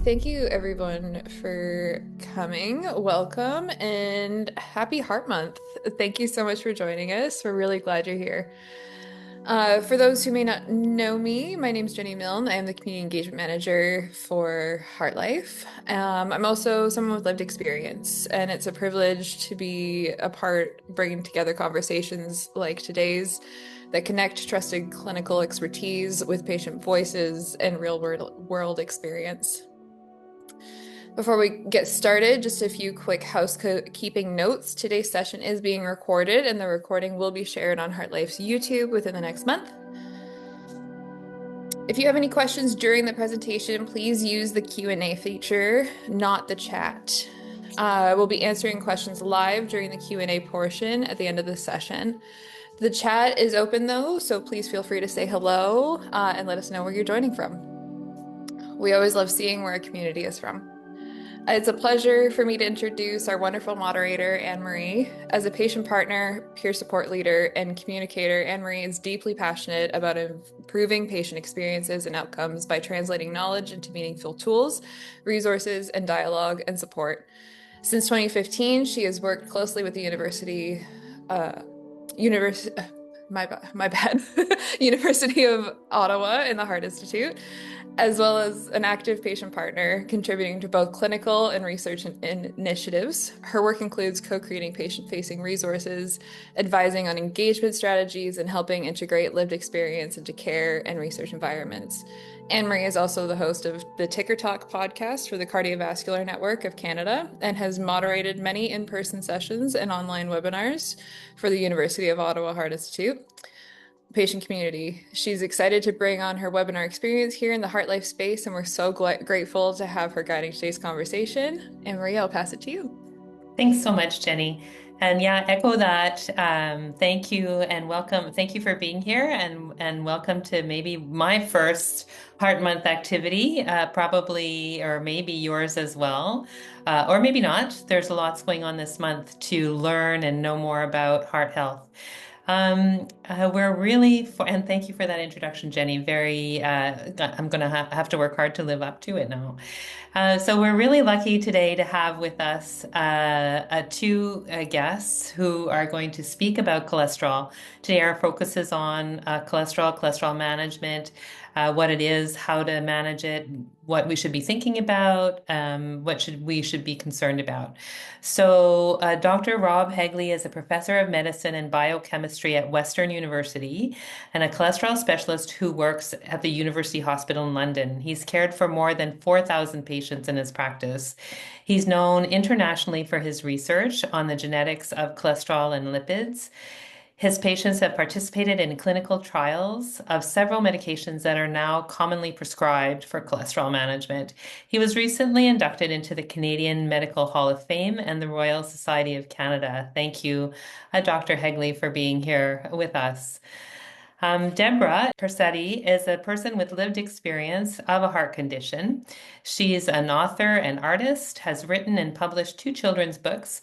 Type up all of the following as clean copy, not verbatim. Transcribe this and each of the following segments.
Thank you everyone for coming. Welcome and happy Heart Month. Thank you so much for joining us. We're really glad you're here. For those who may not know me, my name is Jenny Milne. I am the Community Engagement Manager for HeartLife. I'm also someone with lived experience, and it's a privilege to be a part bringing together conversations like today's that connect trusted clinical expertise with patient voices and real world experience. Before we get started, just a few quick housekeeping notes. Today's session is being recorded, and the recording will be shared on HeartLife's YouTube within the next month. If you have any questions during the presentation, please use the Q&A feature, not the chat. We'll be answering questions live during the Q&A portion at the end of the session. The chat is open though, so please feel free to say hello and let us know where you're joining from. We always love seeing where a community is from. It's a pleasure for me to introduce our wonderful moderator, Anne-Marie. As a patient partner, peer support leader, and communicator, Anne-Marie is deeply passionate about improving patient experiences and outcomes by translating knowledge into meaningful tools, resources, and dialogue and support. Since 2015, she has worked closely with the my bad, University of Ottawa in the Heart Institute, as well as an active patient partner, contributing to both clinical and research initiatives. Her work includes co-creating patient-facing resources, advising on engagement strategies, and helping integrate lived experience into care and research environments. Anne-Marie is also the host of the Ticker Talk podcast for the Cardiovascular Network of Canada and has moderated many in-person sessions and online webinars for the University of Ottawa Heart Institute patient community. She's excited to bring on her webinar experience here in the HeartLife space, and we're so grateful to have her guiding today's conversation. And Maria, I'll pass it to you. Thanks so much, Jenny. And yeah, echo that. Thank you and welcome. Thank you for being here and welcome to maybe my first Heart Month activity, probably, or maybe yours as well, or maybe not. There's lots going on this month to learn and know more about heart health. We're really, and thank you for that introduction, Jenny. I'm going to have to work hard to live up to it now. So we're really lucky today to have with us two guests who are going to speak about cholesterol. Today our focus is on cholesterol management, what it is, how to manage it, what we should be thinking about, we should be concerned about. So Dr. Rob Hegley is a professor of medicine and biochemistry at Western University and a cholesterol specialist who works at the University Hospital in London. He's cared for more than 4,000 patients in his practice. He's known internationally for his research on the genetics of cholesterol and lipids. His patients have participated in clinical trials of several medications that are now commonly prescribed for cholesterol management. He was recently inducted into the Canadian Medical Hall of Fame and the Royal Society of Canada. Thank you, Dr. Hegley, for being here with us. Debra Quercetti is a person with lived experience of a heart condition. She's an author and artist, has written and published 2 children's books.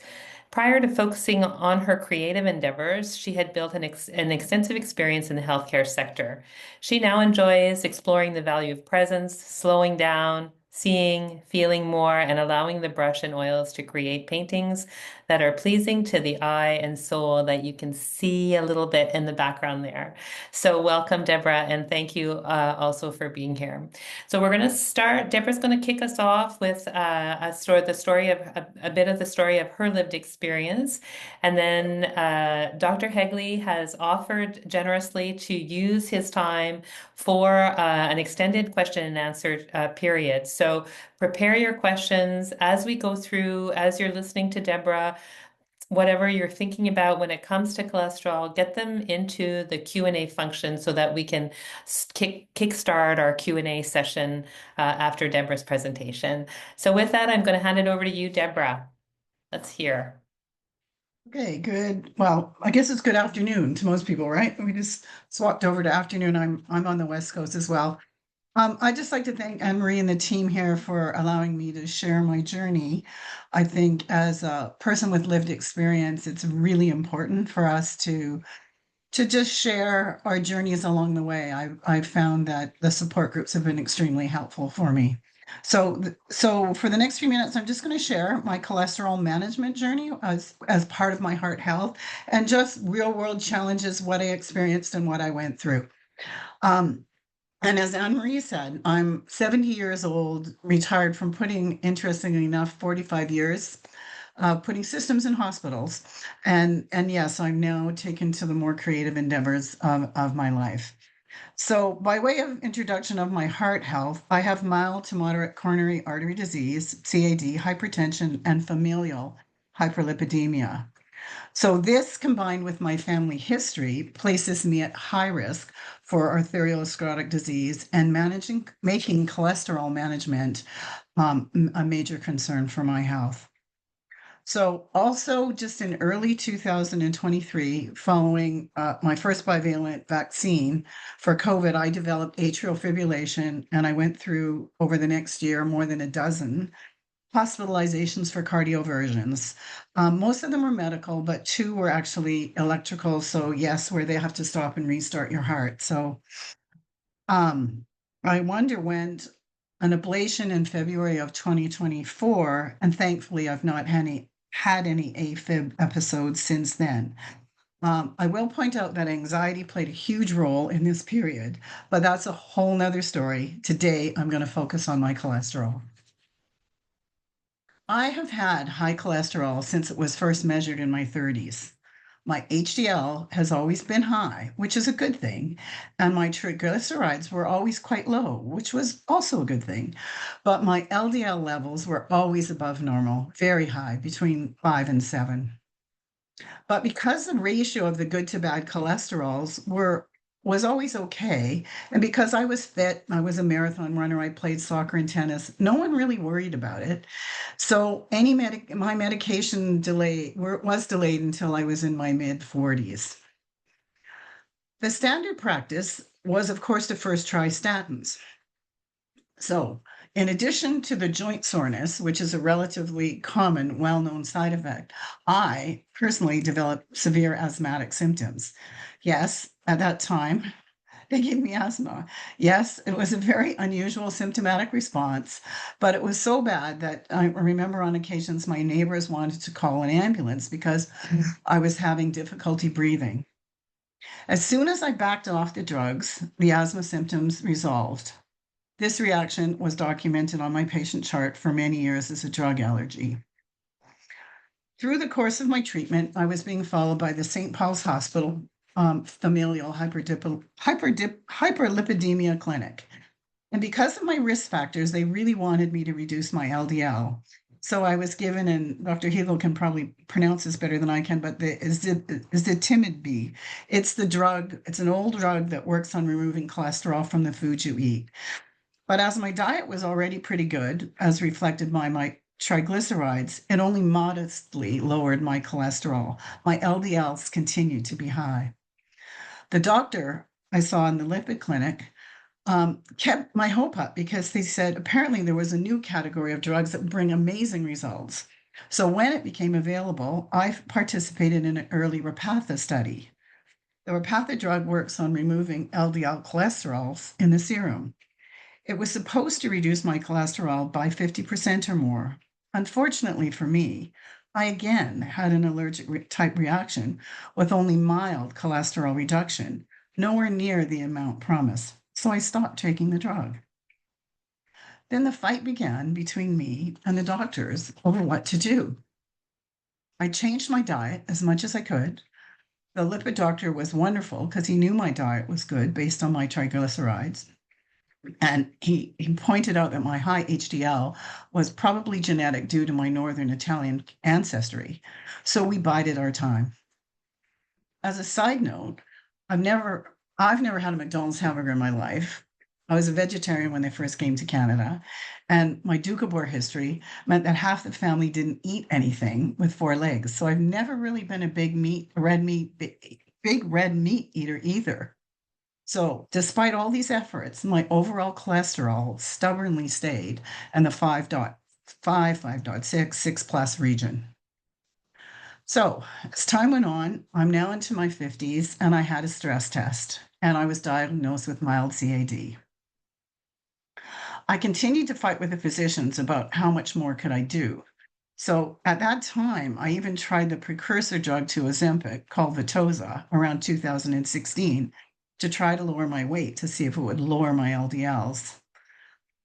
Prior to focusing on her creative endeavors, she had built an extensive experience in the healthcare sector. She now enjoys exploring the value of presence, slowing down, seeing, feeling more, and allowing the brush and oils to create paintings that are pleasing to the eye and soul that you can see a little bit in the background there. So welcome, Debra, and thank you also for being here. So we're going to start. Debra's going to kick us off with a bit of the story of her lived experience, and then Dr. Hegley has offered generously to use his time for an extended question and answer period. So prepare your questions as we go through, as you're listening to Debra. Whatever you're thinking about when it comes to cholesterol, get them into the Q&A function so that we can kickstart our Q&A session after Debra's presentation. So with that, I'm going to hand it over to you, Debra. Let's hear. Okay, good. Well, I guess it's good afternoon to most people, right? We just swapped over to afternoon. I'm on the West Coast as well. I'd just like to thank Anne-Marie and the team here for allowing me to share my journey. I think as a person with lived experience, it's really important for us to just share our journeys along the way. I've found that the support groups have been extremely helpful for me. So for the next few minutes, I'm just going to share my cholesterol management journey as part of my heart health and just real world challenges, what I experienced and what I went through. Um, and as Anne Marie said, I'm 70 years old, retired from putting, interestingly enough, 45 years putting systems in hospitals. And yes, I'm now taken to the more creative endeavors of my life. So, by way of introduction of my heart health, I have mild to moderate coronary artery disease, CAD, hypertension, and familial hyperlipidemia. So, this combined with my family history places me at high risk for arteriosclerotic disease and making cholesterol management a major concern for my health. So, also just in early 2023, following my first bivalent vaccine for COVID, I developed atrial fibrillation, and I went through over the next year more than a dozen hospitalizations for cardioversions. Most of them were medical, but two were actually electrical. So, yes, where they have to stop and restart your heart. So, um, I underwent an ablation in February of 2024, and thankfully, I've not had any AFib episodes since then. I will point out that anxiety played a huge role in this period, but that's a whole nother story. Today, I'm going to focus on my cholesterol. I have had high cholesterol since it was first measured in my 30s. My HDL has always been high, which is a good thing, and my triglycerides were always quite low, which was also a good thing. But my LDL levels were always above normal, very high, between 5 and 7. But because the ratio of the good to bad cholesterols was always okay, and because I was fit, I was a marathon runner, I played soccer and tennis, no one really worried about it. So my medication was delayed until I was in my mid 40s. The standard practice was, of course, to first try statins. So, in addition to the joint soreness, which is a relatively common, well known side effect, I personally developed severe asthmatic symptoms. Yes, at that time, they gave me asthma. Yes, it was a very unusual symptomatic response, but it was so bad that I remember on occasions my neighbors wanted to call an ambulance because I was having difficulty breathing. As soon as I backed off the drugs, the asthma symptoms resolved. This reaction was documented on my patient chart for many years as a drug allergy. Through the course of my treatment, I was being followed by the St. Paul's Hospital familial hyperlipidemia clinic. And because of my risk factors, they really wanted me to reduce my LDL. So I was given, and Dr. Hegel can probably pronounce this better than I can, but is the timid B. It's the drug, it's an old drug that works on removing cholesterol from the food you eat. But as my diet was already pretty good, as reflected by my triglycerides, it only modestly lowered my cholesterol. My LDLs continued to be high. The doctor I saw in the lipid clinic kept my hope up because they said apparently there was a new category of drugs that would bring amazing results. So when it became available, I participated in an early Repatha study. The Repatha drug works on removing LDL cholesterols in the serum. It was supposed to reduce my cholesterol by 50% or more. Unfortunately for me, I again had an allergic type reaction with only mild cholesterol reduction, nowhere near the amount promised. So I stopped taking the drug. Then the fight began between me and the doctors over what to do. I changed my diet as much as I could. The lipid doctor was wonderful because he knew my diet was good based on my triglycerides. And he pointed out that my high HDL was probably genetic due to my Northern Italian ancestry. So we bided our time. As a side note, I've never had a McDonald's hamburger in my life. I was a vegetarian when I first came to Canada, and my Doukhobor history meant that half the family didn't eat anything with four legs. So I've never really been a big red meat eater either. So, despite all these efforts, my overall cholesterol stubbornly stayed in the 5.5, 5.6, 6 plus region. So, as time went on, I'm now into my 50s and I had a stress test and I was diagnosed with mild CAD. I continued to fight with the physicians about how much more could I do. So at that time, I even tried the precursor drug to Ozempic called Victoza around 2016 to try to lower my weight to see if it would lower my LDLs.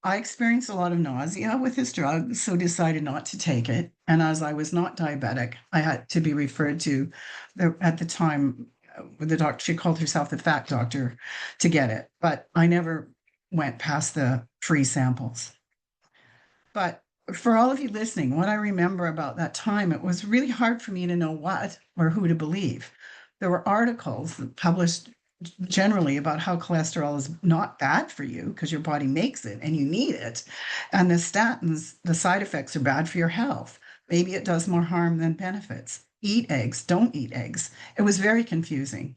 I experienced a lot of nausea with this drug, so decided not to take it. And as I was not diabetic, I had to be referred to at the time, the doctor, she called herself the fat doctor to get it. But I never went past the free samples. But for all of you listening, what I remember about that time, it was really hard for me to know what or who to believe. There were articles published generally about how cholesterol is not bad for you because your body makes it and you need it. And the statins, the side effects are bad for your health. Maybe it does more harm than benefits. Eat eggs, don't eat eggs. It was very confusing.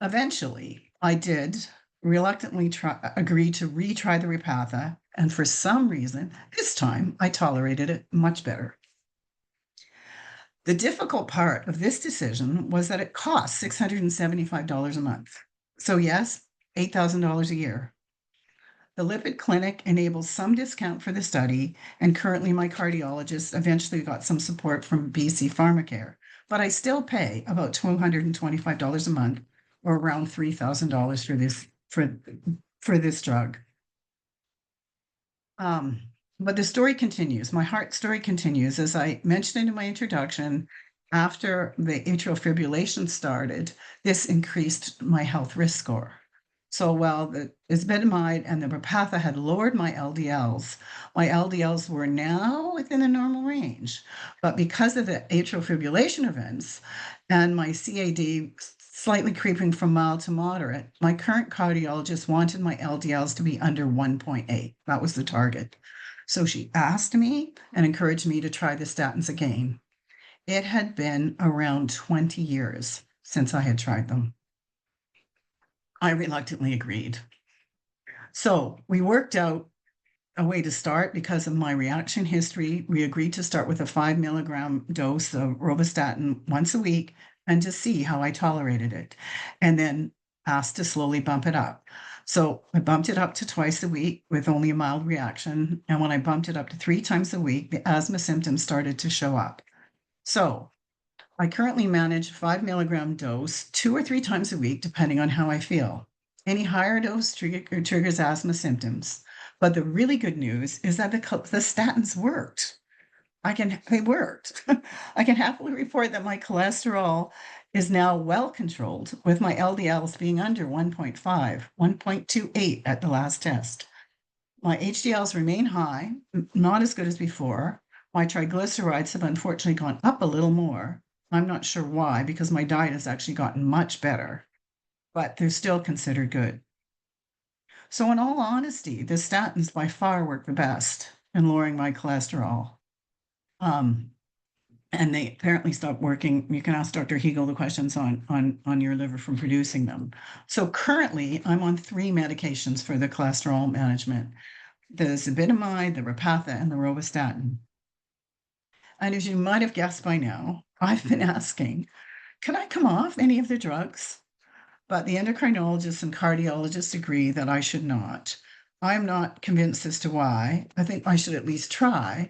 Eventually, I did reluctantly agree to retry the Repatha. And for some reason, this time I tolerated it much better. The difficult part of this decision was that it cost $675 a month. So, yes, $8,000 a year. The lipid clinic enables some discount for the study, and currently my cardiologist eventually got some support from BC Pharmacare, but I still pay about $225 a month, or around $3,000 for this drug. But the story continues. My heart story continues. As I mentioned in my introduction, after the atrial fibrillation started, this increased my health risk score. So while the ezetimibe and the Repatha had lowered my LDLs were now within the normal range. But because of the atrial fibrillation events and my CAD slightly creeping from mild to moderate, my current cardiologist wanted my LDLs to be under 1.8. That was the target. So she asked me and encouraged me to try the statins again. It had been around 20 years since I had tried them. I reluctantly agreed. So we worked out a way to start because of my reaction history. We agreed to start with a 5 milligram dose of rovastatin once a week and to see how I tolerated it, and then asked to slowly bump it up. So I bumped it up to twice a week with only a mild reaction. And when I bumped it up to 3 times a week, the asthma symptoms started to show up. So I currently manage 5 milligram dose 2 or 3 times a week, depending on how I feel. Any higher dose triggers asthma symptoms. But the really good news is that the statins worked. They worked. I can happily report that my cholesterol is now well controlled, with my LDLs being under 1.5, 1.28 at the last test. My HDLs remain high, not as good as before. My triglycerides have unfortunately gone up a little more. I'm not sure why, because my diet has actually gotten much better, but they're still considered good. So in all honesty, the statins by far work the best in lowering my cholesterol. And they apparently stopped working. You can ask Dr. Hegel the questions on your liver from producing them. So currently, I'm on 3 medications for the cholesterol management: the ezetimibe, the Repatha, and the rovastatin. And as you might have guessed by now, I've been asking, can I come off any of the drugs? But the endocrinologists and cardiologists agree that I should not. I'm not convinced as to why. I think I should at least try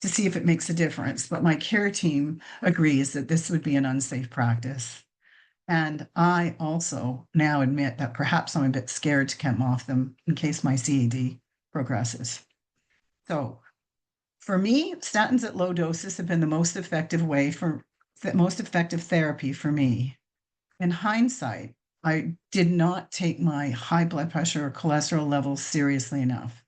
to see if it makes a difference. But my care team agrees that this would be an unsafe practice. And I also now admit that perhaps I'm a bit scared to come off them in case my CAD progresses. So for me, statins at low doses have been the most effective therapy for me. In hindsight, I did not take my high blood pressure or cholesterol levels seriously enough.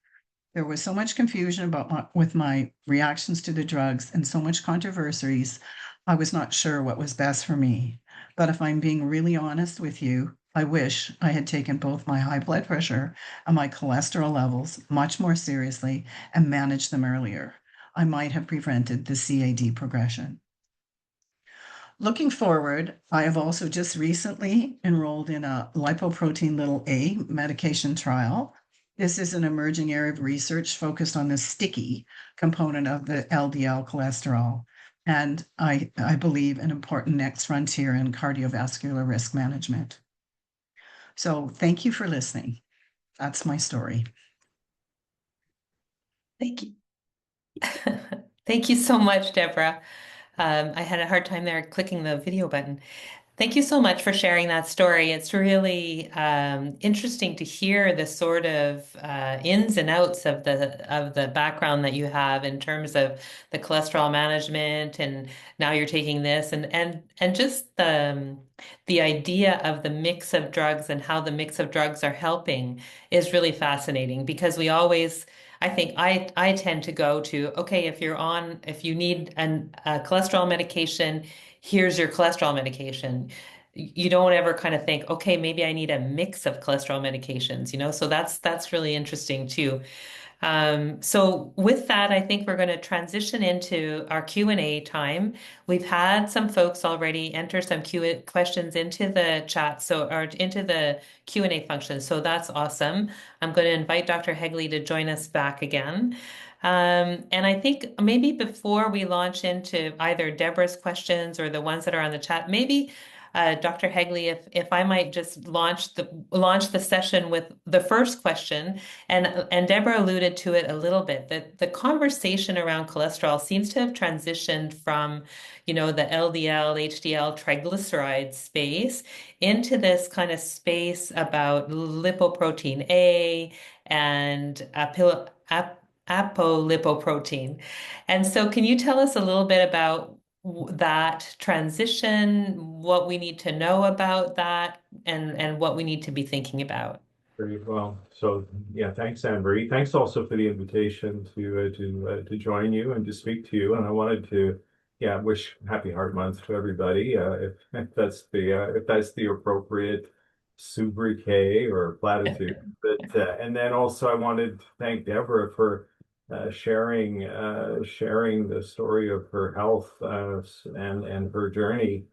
There was so much confusion with my reactions to the drugs and so much controversies. I was not sure what was best for me. But if I'm being really honest with you, I wish I had taken both my high blood pressure and my cholesterol levels much more seriously and managed them earlier. I might have prevented the CAD progression. Looking forward, I have also just recently enrolled in a lipoprotein(a) medication trial. This is an emerging area of research focused on the sticky component of the LDL cholesterol, and I believe an important next frontier in cardiovascular risk management. So thank you for listening. That's my story. Thank you. Thank you so much, Deborah. I had a hard time there clicking the video button. Thank you so much for sharing that story. It's really interesting to hear the sort of ins and outs of the background that you have in terms of the cholesterol management, and now you're taking this, and just the idea of the mix of drugs and how the mix of drugs are helping is really fascinating, because we always, I think I tend to go to, okay, if you need a cholesterol medication, here's your cholesterol medication. You don't ever kind of think, okay, maybe I need a mix of cholesterol medications, So that's really interesting too. So with that, I think we're going to transition into our Q&A time. We've had some folks already enter some questions into the chat, or into the Q&A function. So that's awesome. I'm going to invite Dr. Hegley to join us back again. And I think maybe before we launch into either Deborah's questions or the ones that are on the chat, maybe Dr. Hegley, if I might just launch the session with the first question, and Deborah alluded to it a little bit, that the conversation around cholesterol seems to have transitioned from, the LDL, HDL, triglyceride space into this kind of space about lipoprotein A and apolipoprotein. And so can you tell us a little bit about that transition, what we need to know about that, and what we need to be thinking about? Very well. So yeah, thanks, Anne-Marie. Thanks also for the invitation to join you and to speak to you. And I wanted to wish Happy Heart Month to everybody. If that's the appropriate sobriquet or platitude. But and then also I wanted to thank Deborah for sharing the story of her health and her journey,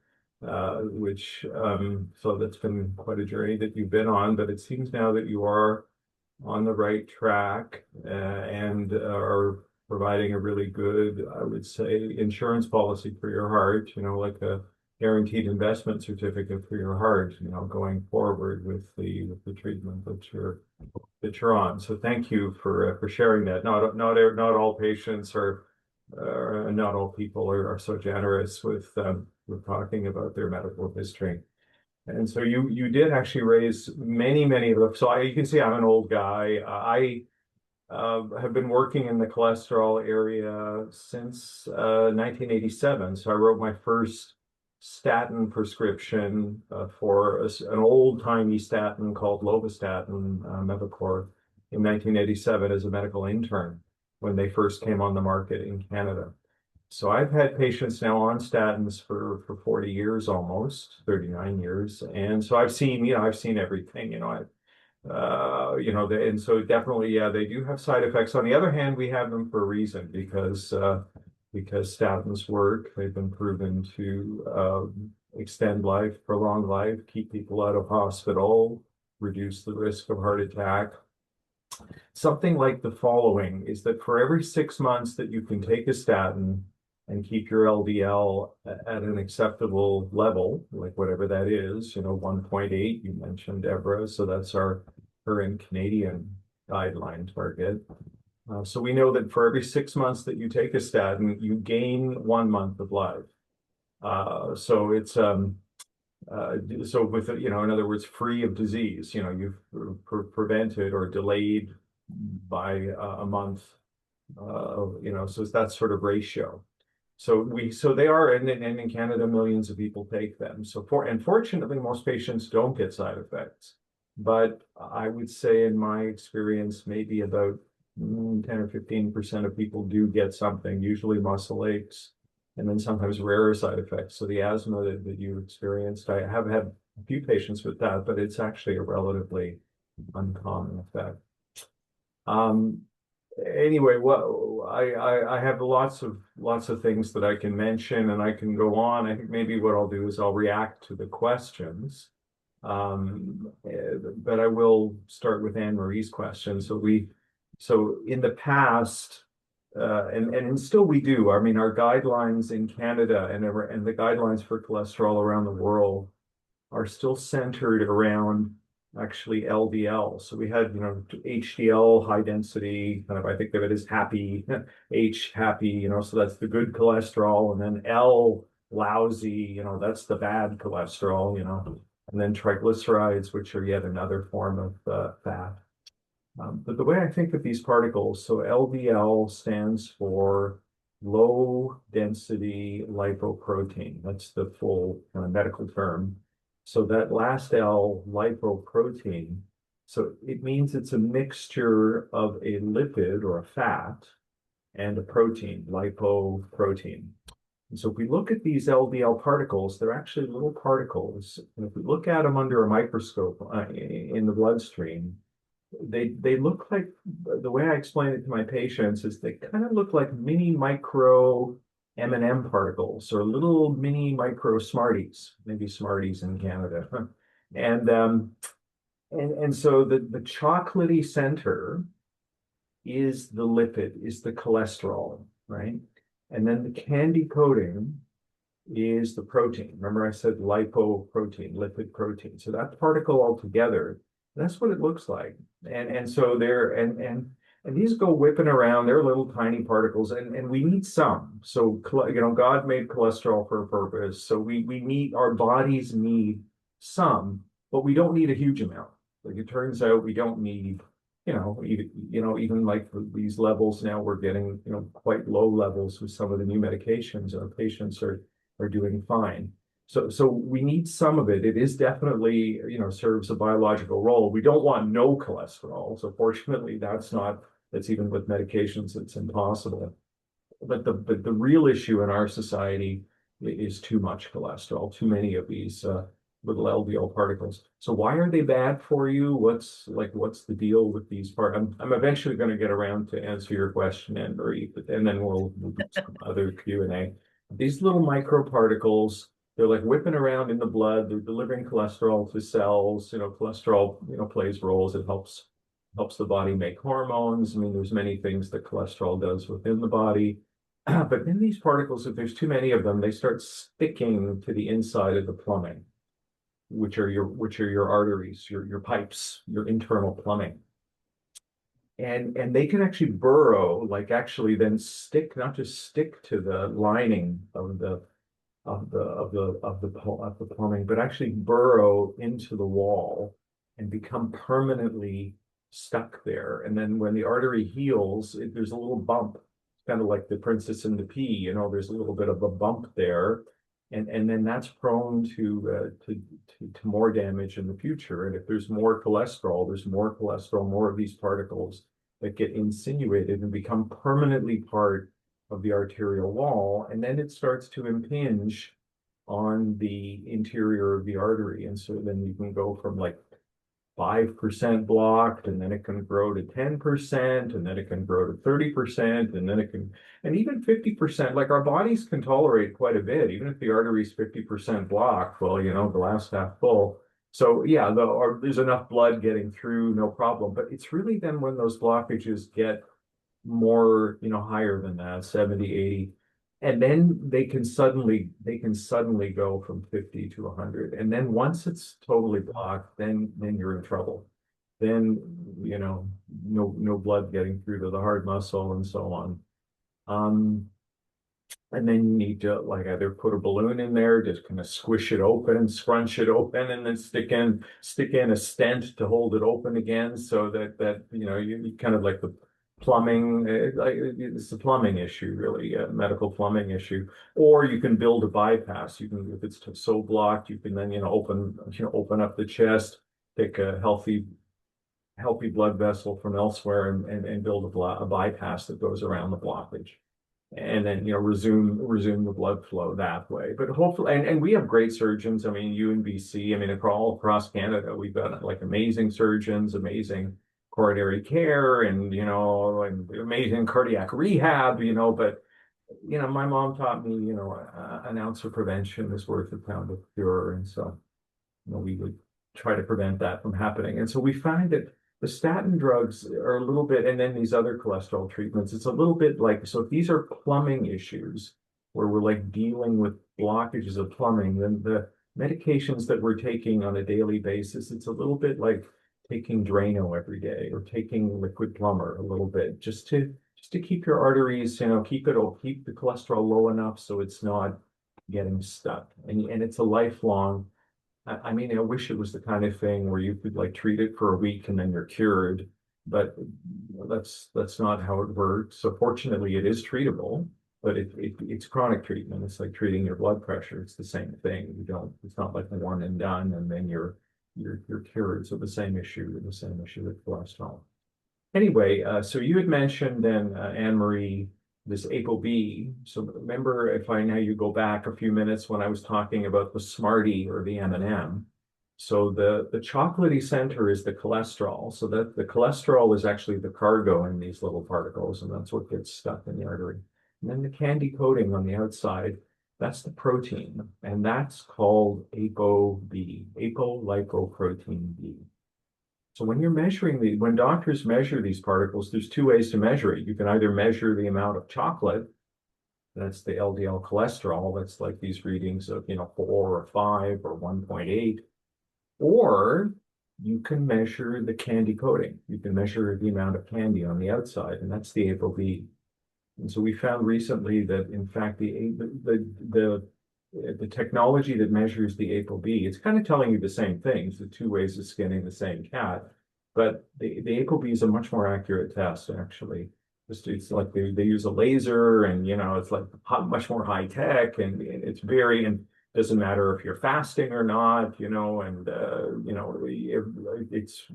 so that's been quite a journey that you've been on, but it seems now that you are on the right track and are providing a really good, I would say, insurance policy for your heart, like a guaranteed investment certificate for your heart, going forward with the treatment that you're on. So thank you for sharing that. Not all patients are not all people are so generous with talking about their medical history. And so you did actually raise many of them. So you can see I'm an old guy. I have been working in the cholesterol area since 1987. So I wrote my first statin prescription for an old-timey statin called lovastatin, Mevacor, in 1987 as a medical intern when they first came on the market in Canada. So I've had patients now on statins for 40 years, almost 39 years. And so I've seen everything, and so definitely, yeah, they do have side effects. On the other hand, we have them for a reason, because statins work. They've been proven to extend life, prolong life, keep people out of hospital, reduce the risk of heart attack. Something like the following is that for every 6 months that you can take a statin and keep your LDL at an acceptable level, like whatever that is, 1.8, you mentioned, Deborah, so that's our current Canadian guideline target. So we know that for every 6 months that you take a statin, you gain 1 month of life. So it's so with in other words, free of disease. You've prevented or delayed by a month. So it's that sort of ratio. So they are, and in Canada, millions of people take them. And fortunately, most patients don't get side effects. But I would say, in my experience, maybe about 10 or 15% of people do get something, usually muscle aches, and then sometimes rarer side effects. So the asthma that you experienced, I have had a few patients with that, but it's actually a relatively uncommon effect. Anyway, well, I have lots of things that I can mention, and I can go on. I think maybe what I'll do is I'll react to the questions. But I will start with Anne-Marie's question. So in the past, and still we do. I mean, our guidelines in Canada and the guidelines for cholesterol around the world are still centered around actually LDL. So we had, HDL, high density, kind of, I think of it as happy, H happy, so that's the good cholesterol, and then L lousy, that's the bad cholesterol, and then triglycerides, which are yet another form of fat. But the way I think of these particles, so LDL stands for low density lipoprotein. That's the full kind of medical term. So that last L, lipoprotein, so it means it's a mixture of a lipid or a fat and a protein, lipoprotein. And so if we look at these LDL particles, they're actually little particles. And if we look at them under a microscope in the bloodstream, they look like, the way I explain it to my patients is they kind of look like mini micro M&M particles or little mini micro Smarties, maybe Smarties in Canada. And so the chocolatey center is the lipid, is the cholesterol, right? And then the candy coating is the protein. Remember I said lipoprotein, lipid protein. So that particle altogether, that's what it looks like. And so and these go whipping around. They're little tiny particles, and we need some. So God made cholesterol for a purpose. So we need, our bodies need some, but we don't need a huge amount. Like it turns out, we don't need, even like these levels now, we're getting quite low levels with some of the new medications. Our patients are doing fine. So we need some of it. It is definitely, serves a biological role. We don't want no cholesterol. So fortunately, that's even with medications, it's impossible. But the real issue in our society is too much cholesterol, too many of these little LDL particles. So why are they bad for you? What's the deal with these parts? I'm eventually going to get around to answer your question, Anne-Marie, and then we'll do some other Q&A. These little microparticles, they're like whipping around in the blood. They're delivering cholesterol to cells. Cholesterol, plays roles. It helps the body make hormones. I mean, there's many things that cholesterol does within the body. But in these particles, if there's too many of them, they start sticking to the inside of the plumbing, which are your arteries, your pipes, your internal plumbing. And they can actually burrow, like actually then stick, not just stick to the lining of the plumbing, but actually burrow into the wall and become permanently stuck there. And then when the artery heals, there's a little bump. It's kind of like the Princess and the Pea, there's a little bit of a bump there. And then that's prone to more damage in the future. And if there's more cholesterol, more of these particles that get insinuated and become permanently part of the arterial wall, and then it starts to impinge on the interior of the artery. And so then you can go from like 5% blocked, and then it can grow to 10%, and then it can grow to 30%, and then it can, and even 50%. Like our bodies can tolerate quite a bit, even if the artery is 50% blocked. Well, the glass half full. So yeah, there's enough blood getting through, no problem. But it's really then when those blockages get more, higher than that, 70, 80. And then they can suddenly go from 50 to 100. And then once it's totally blocked, then you're in trouble. Then, no blood getting through to the heart muscle and so on. And then you need to like either put a balloon in there, just kind of squish it open, scrunch it open, and then stick in a stent to hold it open again, so that you kind of like the plumbing, it's a plumbing issue, really, a medical plumbing issue. Or you can build a bypass. You can, if it's so blocked, you can then open up the chest, take a healthy blood vessel from elsewhere, and build a bypass that goes around the blockage, and then resume the blood flow that way. But hopefully, and we have great surgeons. I mean, you in BC, I mean, all across Canada, we've got like amazing surgeons, amazing coronary care, and and amazing cardiac rehab. But my mom taught me, an ounce of prevention is worth a pound of cure, and so we would try to prevent that from happening. And so we find that the statin drugs are a little bit, and then these other cholesterol treatments, it's a little bit like, so if these are plumbing issues where we're like dealing with blockages of plumbing, then medications that we're taking on a daily basis, it's a little bit like taking Drano every day or taking liquid plumber a little bit, just to keep your arteries, keep the cholesterol low enough so it's not getting stuck. And it's a lifelong. I mean, I wish it was the kind of thing where you could like treat it for a week and then you're cured, but that's not how it works. So fortunately, it is treatable, but it's chronic treatment. It's like treating your blood pressure. It's the same thing. It's not like one and done, and then you're cured. So the same issue with cholesterol. Anyway, so you had mentioned then, Anne Marie, this ApoB. So remember, if I now you go back a few minutes when I was talking about the Smartie or the M&M. So the chocolatey center is the cholesterol. So that the cholesterol is actually the cargo in these little particles, and that's what gets stuck in the artery. And then the candy coating on the outside, that's the protein, and that's called ApoB, apolipoprotein B. So when doctors measure these particles, there's two ways to measure it. You can either measure the amount of chocolate, that's the LDL cholesterol, that's like these readings of, 4 or 5 or 1.8, or you can measure the candy coating. You can measure the amount of candy on the outside, and that's the ApoB. And so we found recently that in fact the technology that measures the ApoB, it's kind of telling you the same things, the two ways of skinning the same cat, but the ApoB is a much more accurate test, actually. It's like they use a laser, and it's like much more high tech, and and doesn't matter if you're fasting or not, and it's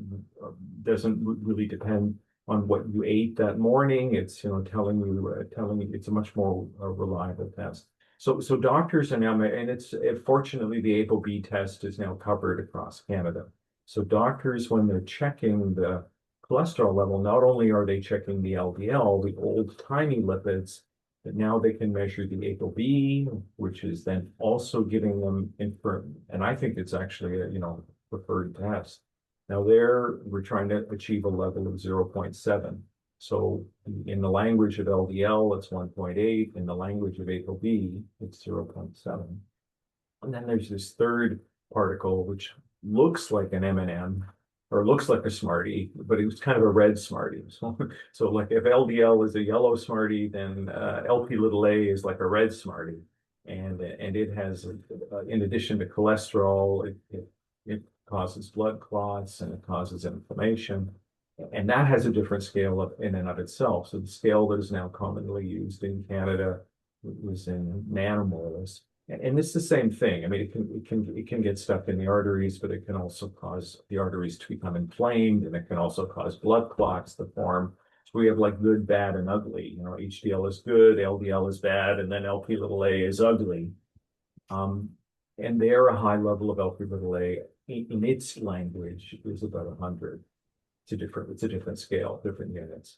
doesn't really depend on what you ate that morning. It's telling you it's a much more reliable test. So doctors are now, and fortunately the ApoB test is now covered across Canada. So doctors, when they're checking the cholesterol level, not only are they checking the LDL, the old tiny lipids, but now they can measure the ApoB, which is then also giving them and I think it's actually a preferred test. Now we're trying to achieve a level of 0.7. So in the language of LDL, it's 1.8. In the language of ApoB, it's 0.7. And then there's this third particle, which looks like an M&M or looks like a Smartie, but it was kind of a red Smartie. So like if LDL is a yellow Smartie, then LP little a is like a red Smartie. And it has, in addition to cholesterol, it causes blood clots and it causes inflammation. And that has a different scale in and of itself. So the scale that is now commonly used in Canada was in nanomoles. And it's the same thing. I mean, it can get stuck in the arteries, but it can also cause the arteries to become inflamed, and it can also cause blood clots to form. So we have like good, bad, and ugly. HDL is good, LDL is bad, and then LP little a is ugly. And there, a high level of LP little a in its language is about 100. It's a different scale, different units.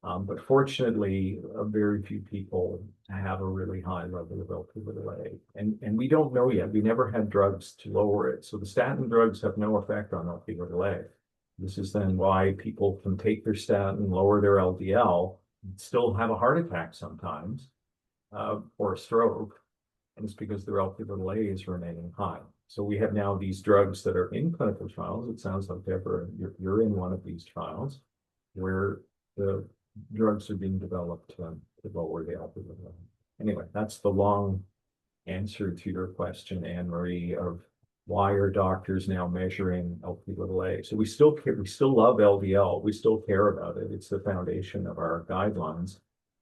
But fortunately, very few people have a really high level of LP(a), and we don't know yet. We never had drugs to lower it, so the statin drugs have no effect on LP(a). This is then why people can take their statin, lower their LDL, still have a heart attack sometimes, or a stroke, and it's because their LP(a) is remaining high. So we have now these drugs that are in clinical trials. It sounds like, Debra, you're in one of these trials where the drugs are being developed to lower the LP(a). Anyway, that's the long answer to your question, Anne Marie, of why are doctors now measuring LP(a). So we still love LDL. We still care about it. It's the foundation of our guidelines.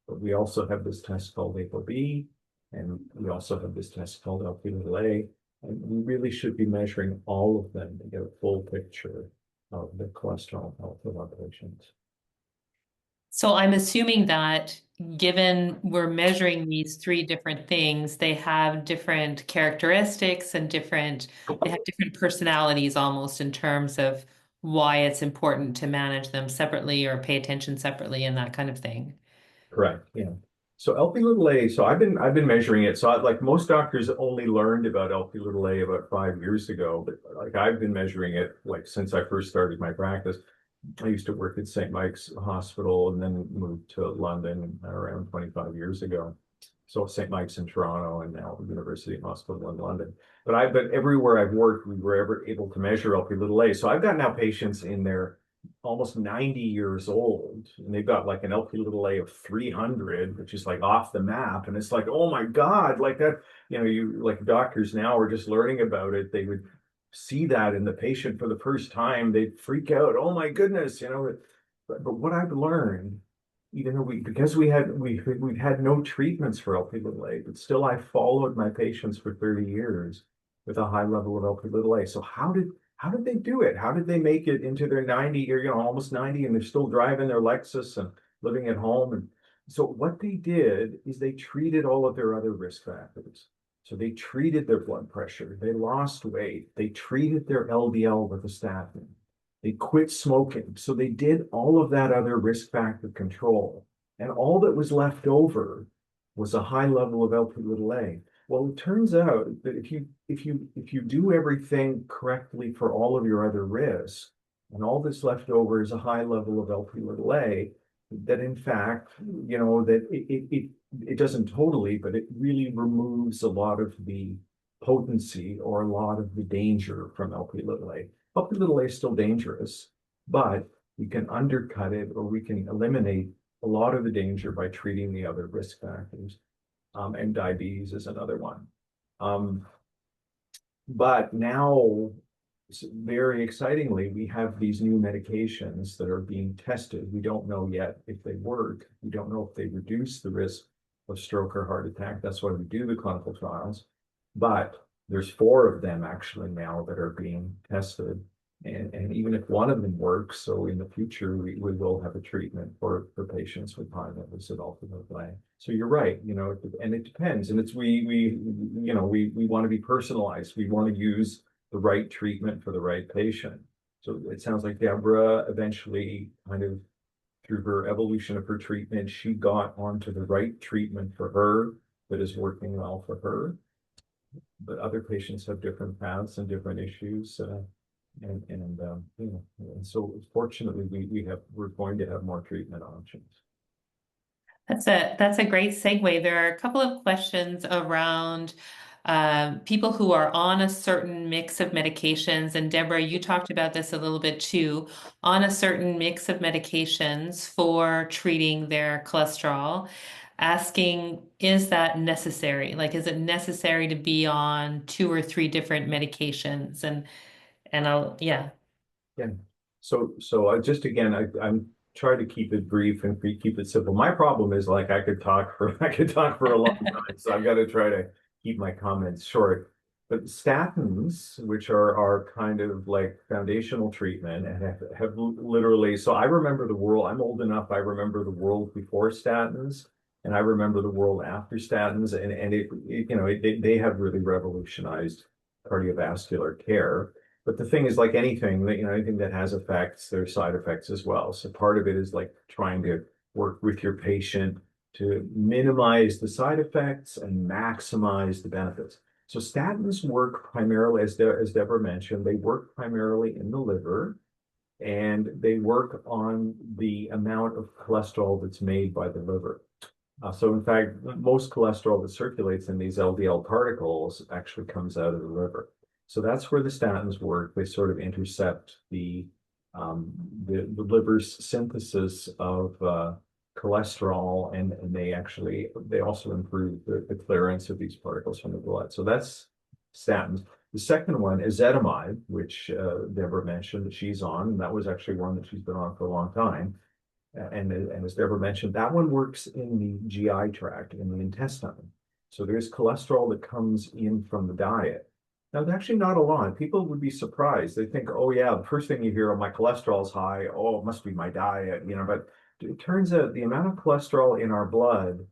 But we also have this test called ApoB, and we also have this test called LP(a). And we really should be measuring all of them to get a full picture of the cholesterol health of our patients. So I'm assuming that given we're measuring these three different things, they have different characteristics and they have different personalities almost in terms of why it's important to manage them separately or pay attention separately and that kind of thing. Correct. Yeah. So LP(a), so I've been measuring it. So like most doctors only learned about LP(a) about 5 years ago, but like I've been measuring it like since I first started my practice. I used to work at St. Mike's Hospital and then moved to London around 25 years ago. So St. Mike's in Toronto and now the University of Hospital in London. But everywhere I've worked, we were ever able to measure LP little a. So I've got now patients in their almost 90 years old, and they've got like an LP little a of 300, which is like off the map. And it's like, oh my God, like that, you like doctors now are just learning about it. They would see that in the patient for the first time, they'd freak out. Oh my goodness, but what I've learned, even though because we've had no treatments for LP little a, but still I followed my patients for 30 years with a high level of LP little a. So how did they do it? How did they make it into their 90 or almost 90 and they're still driving their Lexus and living at home? And so what they did is they treated all of their other risk factors. So they treated their blood pressure, they lost weight, they treated their LDL with a statin, they quit smoking. So they did all of that other risk factor control. And all that was left over was a high level of LP little a. Well, it turns out that if you do everything correctly for all of your other risks, and all that's left over is a high level of LP little a, that in fact, that it doesn't totally, but it really removes a lot of the potency or a lot of the danger from LP little a. LP little a is still dangerous, but we can undercut it or we can eliminate a lot of the danger by treating the other risk factors. And diabetes is another one. But now, very excitingly, we have these new medications that are being tested. We don't know yet if they work. We don't know if they reduce the risk of stroke or heart attack. That's why we do the clinical trials. But there's 4 of them actually now that are being tested. And even if one of them works, so in the future, we will have a treatment for patients with high levels of LP little a. So you're right, and it depends. And it's we want to be personalized. We want to use the right treatment for the right patient. So it sounds like Debra eventually kind of through her evolution of her treatment, she got onto the right treatment for her that is working well for her. But other patients have different paths and different issues. And so fortunately we're going to have more treatment options. That's a great segue. There are a couple of questions around people who are on a certain mix of medications, and Debra, you talked about this a little bit too, on a certain mix of medications for treating their cholesterol, asking, is that necessary? Like, is it necessary to be on 2 or 3 different medications? And yeah. So just again, I'm trying to keep it brief and keep it simple. My problem is like I could talk for a long time, so I've got to try to keep my comments short. But statins, which are kind of like foundational treatment and have literally, so I remember the world, I'm old enough, I remember the world before statins, and I remember the world after statins, and they have really revolutionized cardiovascular care. But the thing is, like anything that, anything that has effects, there's side effects as well. So part of it is like trying to work with your patient to minimize the side effects and maximize the benefits. So statins work primarily, as Debra mentioned, they work primarily in the liver, and they work on the amount of cholesterol that's made by the liver. So in fact, most cholesterol that circulates in these LDL particles actually comes out of the liver. So that's where the statins work. They sort of intercept the liver's synthesis of cholesterol, and they also improve the clearance of these particles from the blood. So that's statins. The second one is ezetimibe, which Debra mentioned that she's on, and that was actually one that she's been on for a long time. And as Debra mentioned, that one works in the GI tract, in the intestine. So there's cholesterol that comes in from the diet. Now, it's actually not a lot. People would be surprised. They think, oh yeah, the first thing you hear, oh, my cholesterol's high. Oh, it must be my diet, but it turns out the amount of cholesterol in our blood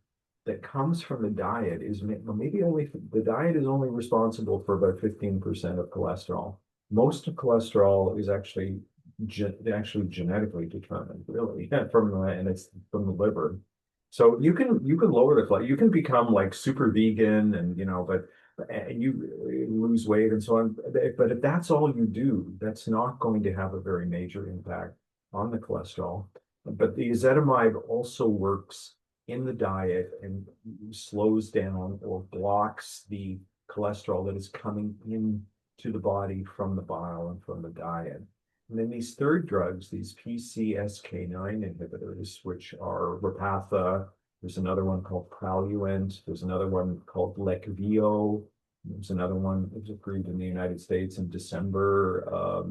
that comes from the diet is maybe only, the diet is only responsible for about 15% of cholesterol. Most of cholesterol is actually genetically determined, really, and it's from the liver. So you can lower the cholesterol. You can become like super vegan, and you lose weight and so on. But if that's all you do, that's not going to have a very major impact on the cholesterol. But the ezetimibe also works in the diet and slows down or blocks the cholesterol that is coming in to the body from the bile and from the diet. And then these third drugs, these PCSK9 inhibitors, which are Repatha, there's another one called Praluent, there's another one called Leqvio, there's another one that was approved in the United States in December. Uh,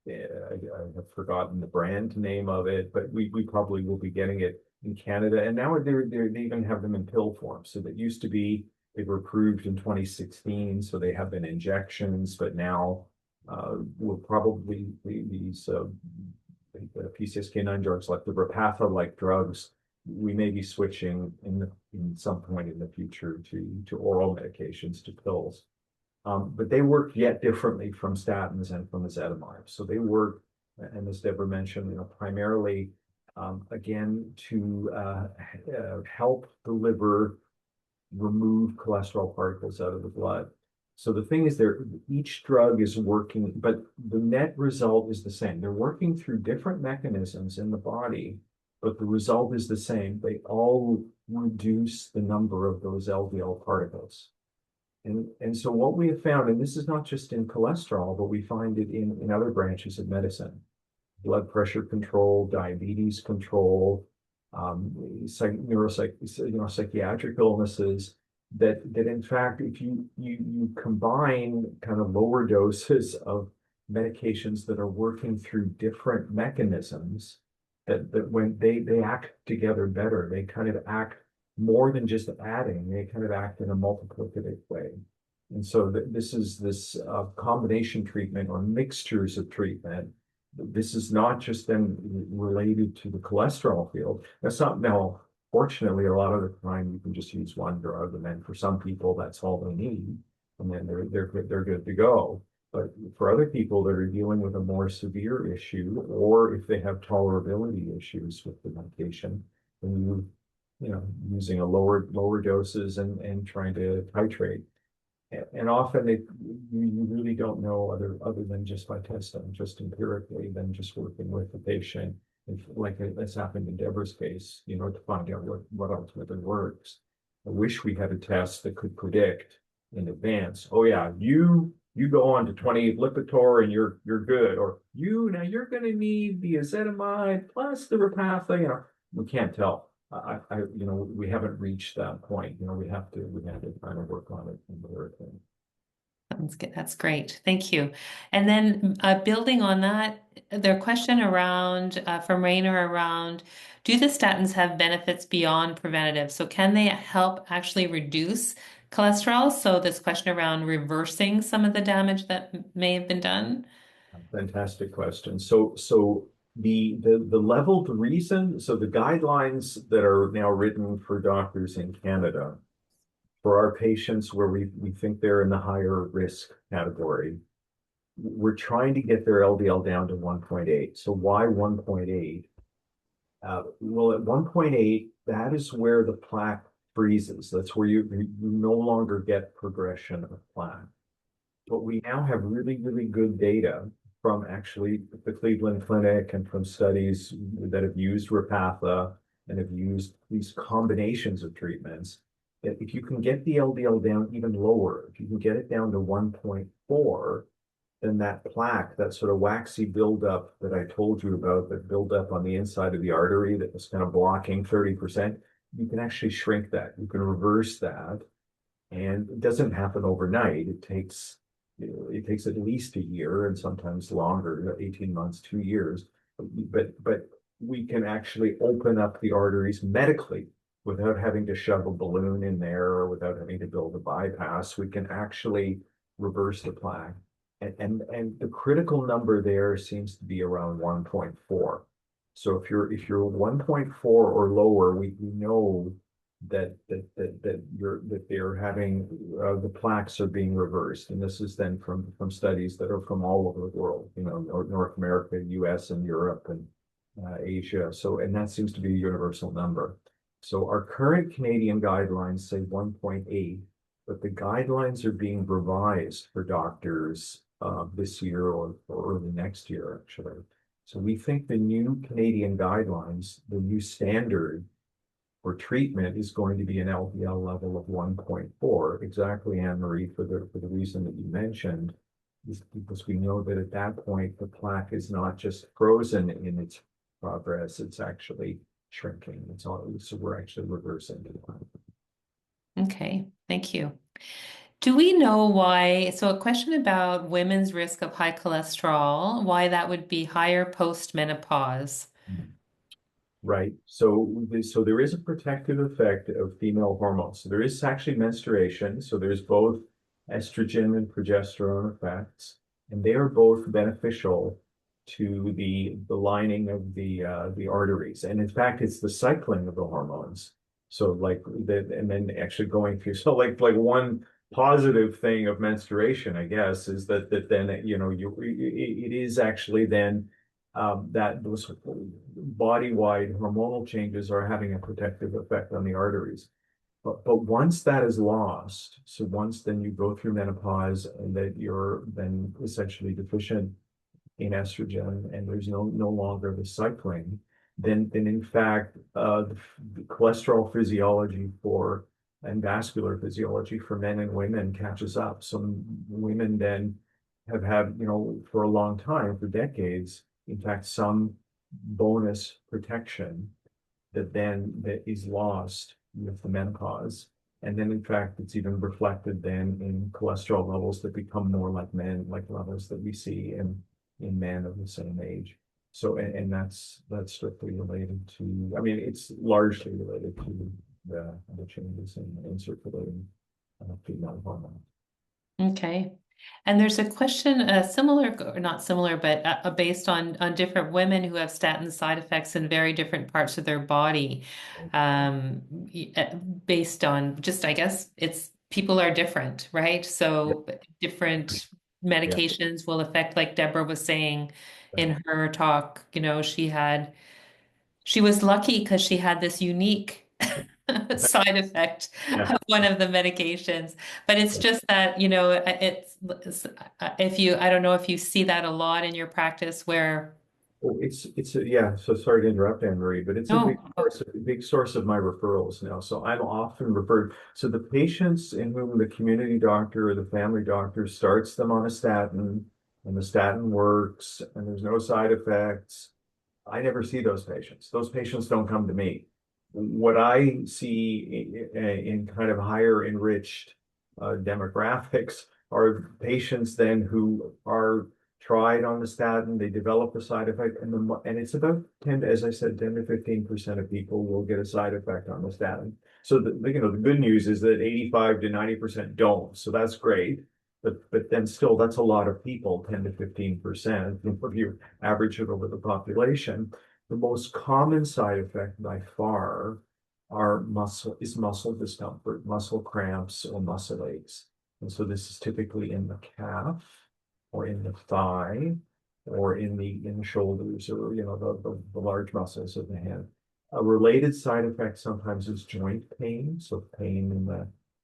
I have forgotten the brand name of it, but we probably will be getting it in Canada. And now they even have them in pill form. So that used to be, they were approved in 2016, so they have been injections, but now will probably these the PCSK9 drugs like the Repatha-like drugs, we may be switching in some point in the future to oral medications, to pills. But they work yet differently from statins and from ezetimibe. So they work, and as Debra mentioned, primarily again to help the liver remove cholesterol particles out of the blood. So the thing is, each drug is working, but the net result is the same. They're working through different mechanisms in the body, but the result is the same. They all reduce the number of those LDL particles. And so what we have found, and this is not just in cholesterol, but we find it in other branches of medicine, blood pressure control, diabetes control, psychiatric illnesses, that in fact, if you combine kind of lower doses of medications that are working through different mechanisms, that when they act together better, they kind of act more than just adding, they kind of act in a multiplicative way. And so this is this combination treatment or mixtures of treatment. This is not just then related to the cholesterol field. That's not, now, fortunately, a lot of the time you can just use one drug, and then for some people that's all they need, and then they're good to go. But for other people that are dealing with a more severe issue, or if they have tolerability issues with the medication, then using a lower doses and trying to titrate. And often you really don't know other than just by testing, just empirically, than just working with the patient. And like that's happened in Debra's case, to find out what ultimately works. I wish we had a test that could predict in advance. Oh yeah, you go on to 28 Lipitor and you're good, or now you're going to need the ezetimibe plus the Repatha. We can't tell. We haven't reached that point. We have to kind of work on it from the thing. Sounds good. That's great. Thank you. And then building on that, their question around from Rainer around, do the statins have benefits beyond preventative? So can they help actually reduce cholesterol? So this question around reversing some of the damage that may have been done. Fantastic question. So the level, the reason, so the guidelines that are now written for doctors in Canada for our patients where we think they're in the higher risk category, we're trying to get their LDL down to 1.8. So why 1.8? Well, at 1.8, that is where the plaque freezes. That's where you no longer get progression of plaque. But we now have really, really good data from actually the Cleveland Clinic and from studies that have used Repatha and have used these combinations of treatments, that if you can get the LDL down even lower, if you can get it down to 1.4, then that plaque, that sort of waxy buildup that I told you about, that buildup on the inside of the artery that was kind of blocking 30%, you can actually shrink that. You can reverse that. And it doesn't happen overnight. It takes at least a year and sometimes longer, 18 months, 2 years. But we can actually open up the arteries medically without having to shove a balloon in there or without having to build a bypass. We can actually reverse the plaque. And the critical number there seems to be around 1.4. So if you're 1.4 or lower, we know that they're having the plaques are being reversed, and this is then from studies that are from all over the world, North America, U.S. and Europe and Asia. So, and that seems to be a universal number. So our current Canadian guidelines say 1.8, but the guidelines are being revised for doctors this year or early next year, actually. So we think the new Canadian guidelines, the new standard for treatment is going to be an LDL level of 1.4, exactly, Anne-Marie, for the reason that you mentioned, is because we know that at that point, the plaque is not just frozen in its progress, it's actually shrinking. So we're actually reversing decline. Okay, thank you. Do we know why? So, a question about women's risk of high cholesterol, why that would be higher post-menopause. Right. So there is a protective effect of female hormones. So there is actually menstruation. So there's both estrogen and progesterone effects, and they are both beneficial to the lining of the arteries. And in fact, it's the cycling of the hormones. So like that, and then actually going through. So like one positive thing of menstruation, I guess, is that then it is actually then that those body-wide hormonal changes are having a protective effect on the arteries. But once that is lost, so once then you go through menopause and that you're then essentially deficient in estrogen and there's no longer the cycling, then in fact the cholesterol physiology for and vascular physiology for men and women catches up. So women then have had, for a long time, for decades, in fact, some bonus protection that is lost with the menopause. And then in fact, it's even reflected then in cholesterol levels that become more like men, like levels that we see in men of the same age. So, and that's strictly related to, I mean, it's largely related to the changes in circulating female hormones. Okay. And there's a question, similar, or not similar, but based on different women who have statin side effects in very different parts of their body, based on just, I guess, it's people are different, right? Yeah, So different yeah, medications will affect, like Deborah was saying yeah, in her talk, she was lucky because she had this unique side effect yeah. of one of the medications. But it's just that, if you, I don't know if you see that a lot in your practice where, Oh, yeah. So sorry to interrupt, Anne Marie, but it's a no, big source of my referrals now. So I'm often referred. So the patients in whom the community doctor or the family doctor starts them on a statin, and the statin works, and there's no side effects. I never see those patients. Those patients don't come to me. What I see in kind of higher enriched demographics are patients then who are tried on the statin, they develop a side effect, and it's about 10, as I said, 10 to 15% of people will get a side effect on the statin. So the good news is that 85 to 90% don't. So that's great. But then still that's a lot of people, 10 to 15%, if you average it over the population. The most common side effect by far is muscle discomfort, muscle cramps, or muscle aches. And so this is typically in the calf or in the thigh or in the shoulders, or the large muscles of the hand. A related side effect sometimes is joint pain, so pain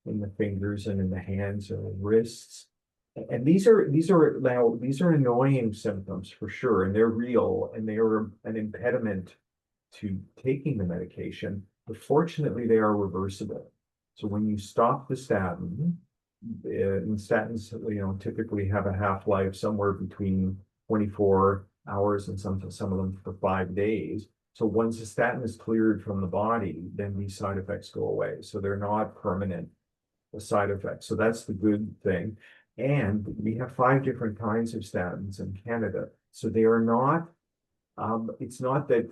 in the fingers and in the hands or wrists. And these are annoying symptoms for sure, and they're real, and they are an impediment to taking the medication, but fortunately they are reversible. So when you stop the statin, and statins, typically have a half-life somewhere between 24 hours and some of them for 5 days. So once the statin is cleared from the body, then these side effects go away. So they're not permanent side effects. So that's the good thing. And we have 5 different kinds of statins in Canada. So they are not, it's not that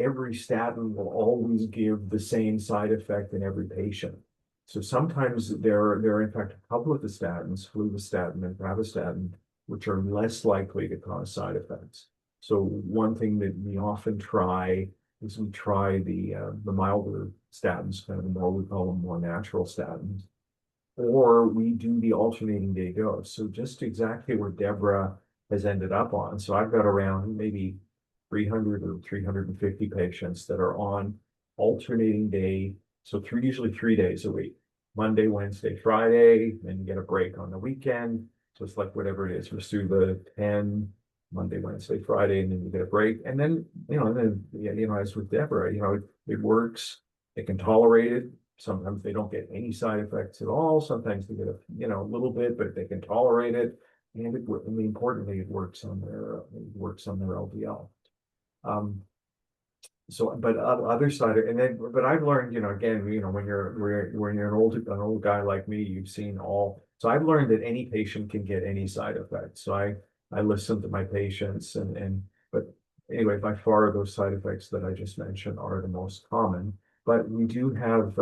every statin will always give the same side effect in every patient. So sometimes there are in fact a couple of the statins, fluvastatin and pravastatin, which are less likely to cause side effects. So one thing that we often try is we try the milder statins, kind of the more, we call them more natural statins, or we do the alternating day dose. So just exactly where Deborah has ended up on. So I've got around maybe 300 or 350 patients that are on alternating day. So usually 3 days a week, Monday, Wednesday, Friday, then you get a break on the weekend. So it's like whatever it is, let's do the 10, Monday, Wednesday, Friday, and then you get a break. And then, as with Deborah, it works. They can tolerate it. Sometimes they don't get any side effects at all. Sometimes they get a little bit, but they can tolerate it. And importantly, it works on their LDL. But other side, but I've learned, again, when you're an old guy like me, you've seen all. So I've learned that any patient can get any side effects. So I listen to my patients, but anyway, by far those side effects that I just mentioned are the most common. But we do have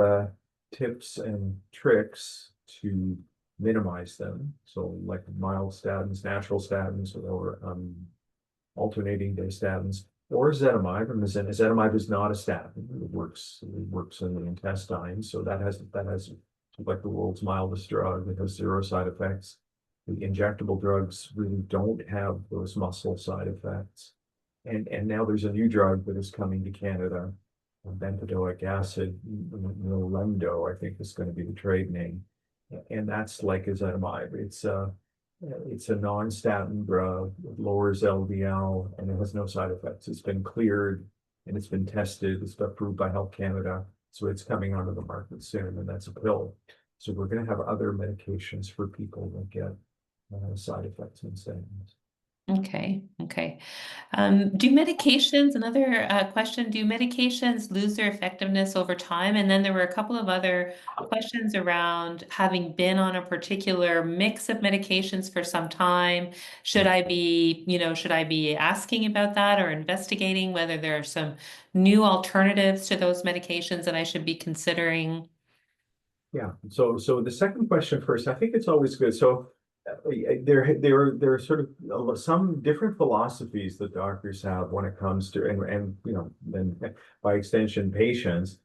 tips and tricks to minimize them. So like mild statins, natural statins, or alternating day statins, or ezetimibe. And ezetimibe is not a statin. It works in the intestine. So that has like the world's mildest drug. It has zero side effects. The injectable drugs really don't have those muscle side effects. And now there's a new drug that is coming to Canada, bempedoic acid, Nilemdo, I think is going to be the trade name. And that's like ezetimibe. It's a non-statin drug, it lowers LDL, and it has no side effects. It's been cleared and it's been tested. It's been approved by Health Canada. So it's coming onto the market soon, and that's a pill. So we're going to have other medications for people that get side effects and statins. Okay. Do medications, another question, do medications lose their effectiveness over time? And then there were a couple of other questions around having been on a particular mix of medications for some time. Should I be asking about that or investigating whether there are some new alternatives to those medications that I should be considering? Yeah. So the second question first, I think it's always good. So there are sort of some different philosophies that doctors have when it comes to and then by extension patients,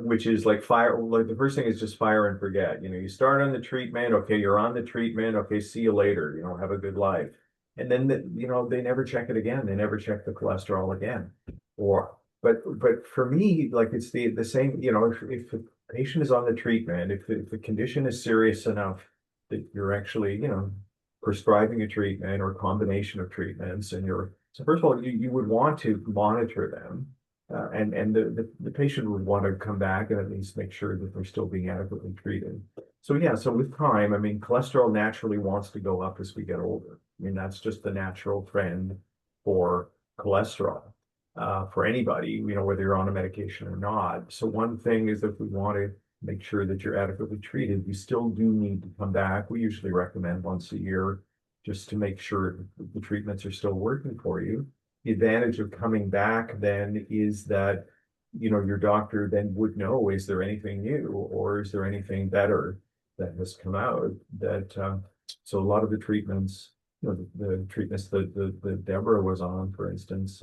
which is like fire. Like the first thing is just fire and forget. You start on the treatment. Okay, you're on the treatment. Okay, see you later. Have a good life. And then they never check it again. They never check the cholesterol again. But for me, like it's the same. If the patient is on the treatment, if the condition is serious enough that you're actually, prescribing a treatment or a combination of treatments, so first of all, you would want to monitor them, and the patient would want to come back and at least make sure that they're still being adequately treated. So yeah, so with time, I mean, cholesterol naturally wants to go up as we get older. I mean, that's just the natural trend for cholesterol. For anybody, whether you're on a medication or not. So one thing is if we want to make sure that you're adequately treated, you still do need to come back. We usually recommend once a year just to make sure the treatments are still working for you. The advantage of coming back then is that, your doctor then would know, is there anything new or is there anything better that has come out so a lot of the treatments, the treatments that Deborah was on, for instance,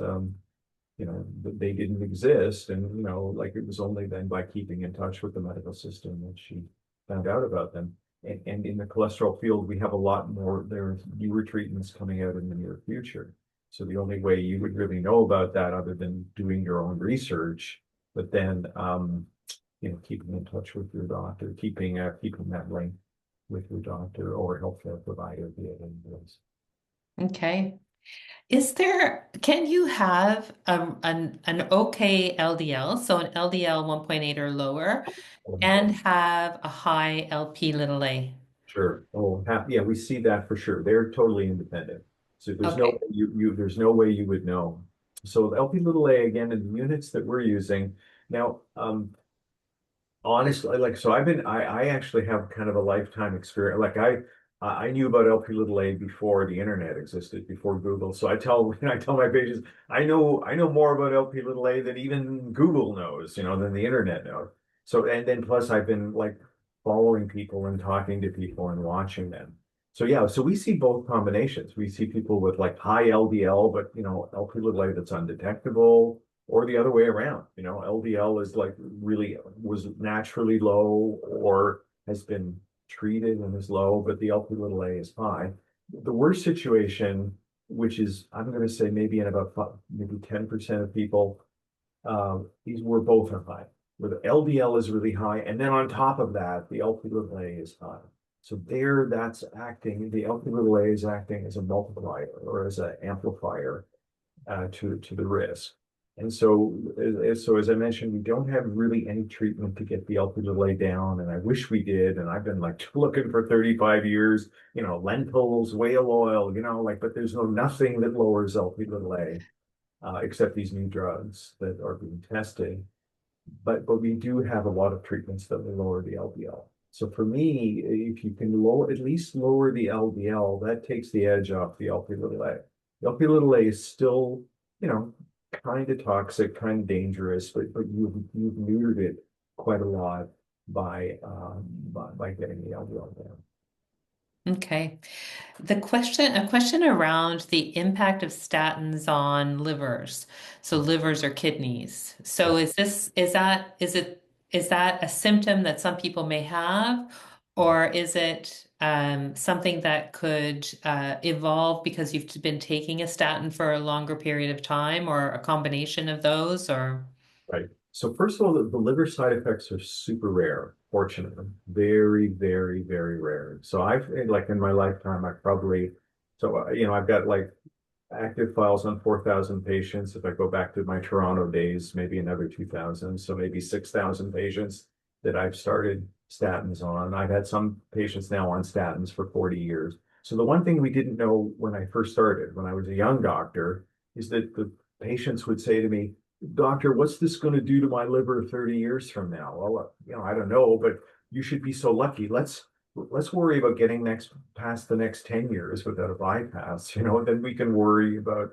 they didn't exist. And, like it was only then by keeping in touch with the medical system that she found out about them. And in the cholesterol field, we have a lot more, there are newer treatments coming out in the near future. So the only way you would really know about that other than doing your own research, but then, keeping in touch with your doctor, keeping that link with your doctor or healthcare provider via emails. Okay. Can you have an okay LDL, so an LDL 1.8 or lower, and have a high LP little a? Sure. Oh, yeah, we see that for sure. They're totally independent. So there's no Okay. way there's no way you would know. So LP little a, again, in the units that we're using now, honestly, I actually have kind of a lifetime experience. Like I knew about LP little a before the internet existed, before Google. So I tell my patients, I know more about LP little a than even Google knows, than the internet knows. So, and then plus I've been like following people and talking to people and watching them. So yeah, so we see both combinations. We see people with like high LDL, but LP little a that's undetectable, or the other way around. LDL is like really was naturally low or has been treated and is low, but the LP little a is high. The worst situation, which is I'm going to say maybe in about maybe 10% of people, these were both are high, where the LDL is really high, and then on top of that, the LP little a is high. So there, that's acting, the Lp(a) is acting as a multiplier or as an amplifier to the risk. And so, as I mentioned, we don't have really any treatment to get the Lp(a) down, and I wish we did. And I've been like looking for 35 years, lentils, whale oil, like, but there's nothing that lowers Lp(a), except these new drugs that are being tested. But we do have a lot of treatments that will lower the LDL. So for me, if you can at least lower the LDL, that takes the edge off the Lp(a). The Lp(a) is still, kind of toxic, kind of dangerous, but you've neutered it quite a lot by getting the LDL down. Okay. A question around the impact of statins on livers. So livers or kidneys. So is that a symptom that some people may have, or is it something that could evolve because you've been taking a statin for a longer period of time, or a combination of those, or? Right. So first of all, the liver side effects are super rare, fortunately. Very, very, very rare. So I've, like in my lifetime, I've got like active files on 4,000 patients. If I go back to my Toronto days, maybe another 2,000. So maybe 6,000 patients that I've started statins on. I've had some patients now on statins for 40 years. So the one thing we didn't know when I first started, when I was a young doctor, is that the patients would say to me, "Doctor, what's this going to do to my liver 30 years from now?" Well, I don't know, but you should be so lucky. Let's worry about getting past the next 10 years without a bypass, then we can worry about,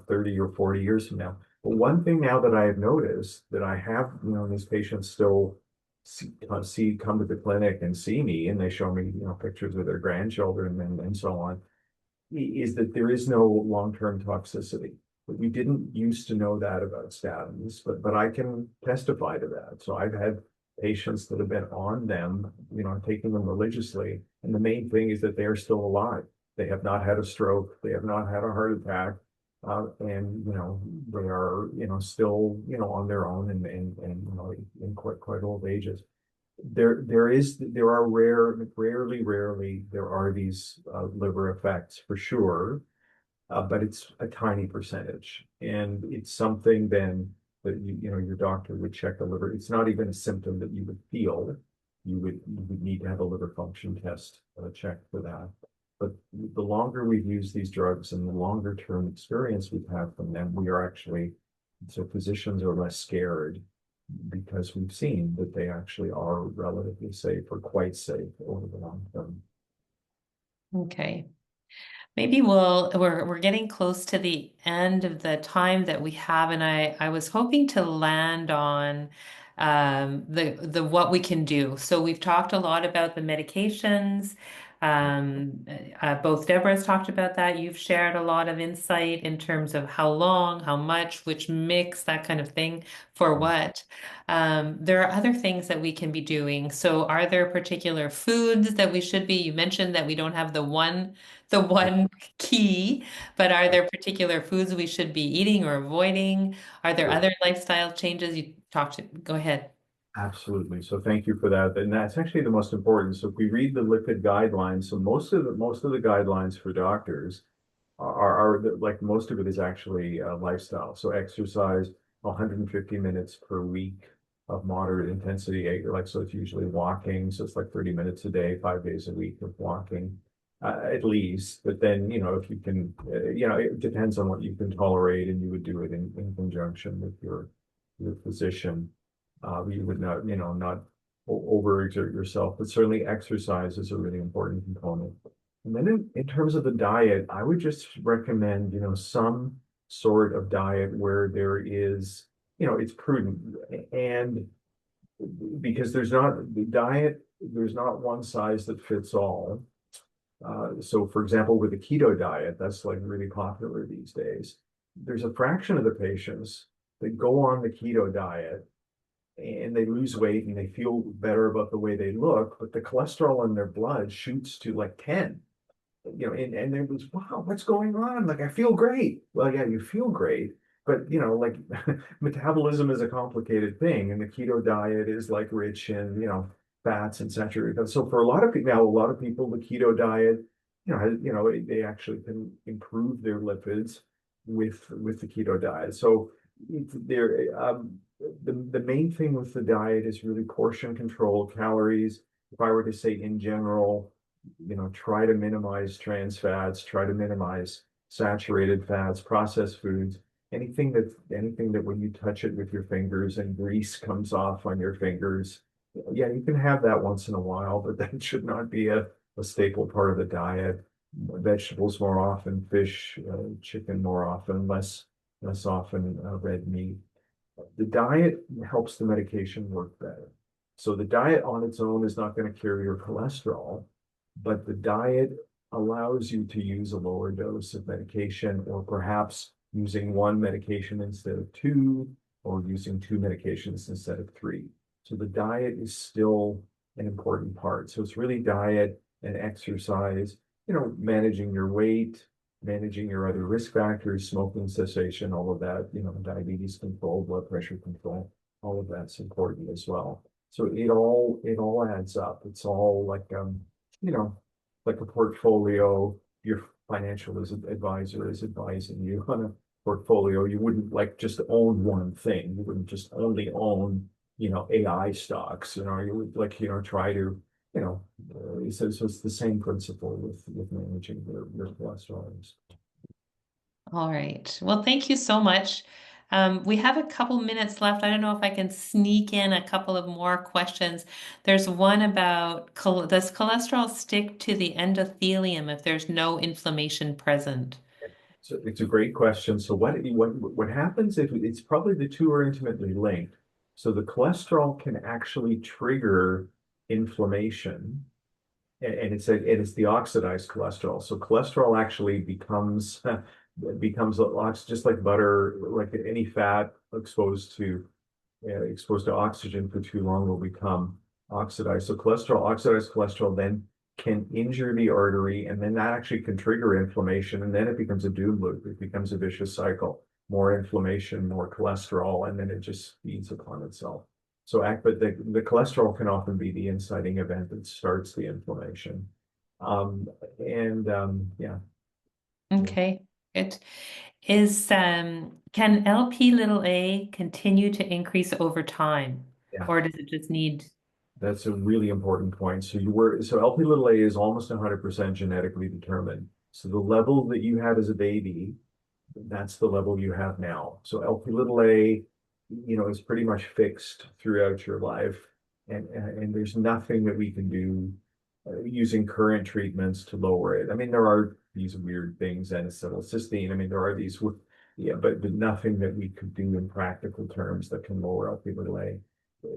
30 or 40 years from now. But one thing now that I have noticed that I have, these patients still come to the clinic and see me, and they show me, pictures of their grandchildren and so on, is that there is no long-term toxicity. But we didn't used to know that about statins, but I can testify to that. So I've had patients that have been on them, taking them religiously. And the main thing is that they are still alive. They have not had a stroke. They have not had a heart attack. And, they are, still, on their own and in quite old ages. There are rarely, there are these liver effects for sure, but it's a tiny percentage. And it's something then that your doctor would check the liver. It's not even a symptom that you would feel. You would need to have a liver function test checked for that. But the longer we've used these drugs and the longer term experience we've had from them, so physicians are less scared because we've seen that they actually are relatively safe or quite safe over the long term. Okay. Maybe we're getting close to the end of the time that we have, and I was hoping to land on the what we can do. So we've talked a lot about the medications. Both Deborah's talked about that. You've shared a lot of insight in terms of how long, how much, which mix, that kind of thing, for what. There are other things that we can be doing. So are there particular foods that we should be? You mentioned that we don't have the one key, but are there particular foods we should be eating or avoiding? Are there other lifestyle changes you talked to? Go ahead. Absolutely. So thank you for that. And that's actually the most important. So if we read the lipid guidelines, so most of the guidelines for doctors are like most of it is actually lifestyle. So exercise 150 minutes per week of moderate intensity, so it's usually walking. So it's like 30 minutes a day, 5 days a week of walking. At least, but then, if you can, it depends on what you can tolerate, and you would do it in conjunction with your physician. You would not overexert yourself, but certainly exercise is a really important component. And then in terms of the diet, I would just recommend, some sort of diet where there is, it's prudent. And because there's not one size that fits all. So for example, with the keto diet, that's like really popular these days. There's a fraction of the patients that go on the keto diet and they lose weight and they feel better about the way they look, but the cholesterol in their blood shoots to like 10. And there was, wow, what's going on? Like, I feel great. Well, yeah, you feel great, but metabolism is a complicated thing, and the keto diet is like rich in, fats and saturated fats. So for a lot of people now, a lot of people, the keto diet, they actually can improve their lipids with the keto diet. So there, the main thing with the diet is really portion control, calories. If I were to say in general, try to minimize trans fats, try to minimize saturated fats, processed foods, anything that when you touch it with your fingers and grease comes off on your fingers. Yeah, you can have that once in a while, but that should not be a staple part of the diet. Vegetables more often, fish, chicken more often, less often red meat. The diet helps the medication work better. So the diet on its own is not going to cure your cholesterol, but the diet allows you to use a lower dose of medication, or perhaps using one medication instead of two, or using two medications instead of three. So the diet is still an important part. So it's really diet and exercise, managing your weight, managing your other risk factors, smoking cessation, all of that, diabetes control, blood pressure control, all of that's important as well. So it all adds up. It's all like a portfolio. Your financial advisor is advising you on a portfolio. You wouldn't just own one thing. You wouldn't just only own, AI stocks. You would try to, so it's the same principle with managing your cholesterol. All right. Well, thank you so much. We have a couple minutes left. I don't know if I can sneak in a couple of more questions. There's one about, does cholesterol stick to the endothelium if there's no inflammation present? So it's a great question. So what happens if it's probably the two are intimately linked. So the cholesterol can actually trigger inflammation, and it's the oxidized cholesterol. So cholesterol actually becomes just like butter, like any fat exposed to oxygen for too long will become oxidized. So oxidized cholesterol then can injure the artery, and then that actually can trigger inflammation, and then it becomes a doom loop. It becomes a vicious cycle. More inflammation, more cholesterol, and then it just feeds upon itself. But the cholesterol can often be the inciting event that starts the inflammation. Yeah. Okay. It is, can LP little a continue to increase over time, Yeah. or does it just need? That's a really important point. So LP little a is almost 100% genetically determined. So the level that you had as a baby, that's the level you have now. So LP little a, is pretty much fixed throughout your life, and there's nothing that we can do using current treatments to lower it. I mean, there are these weird things, N-acetylcysteine. I mean, there are these but nothing that we could do in practical terms that can lower LP little a,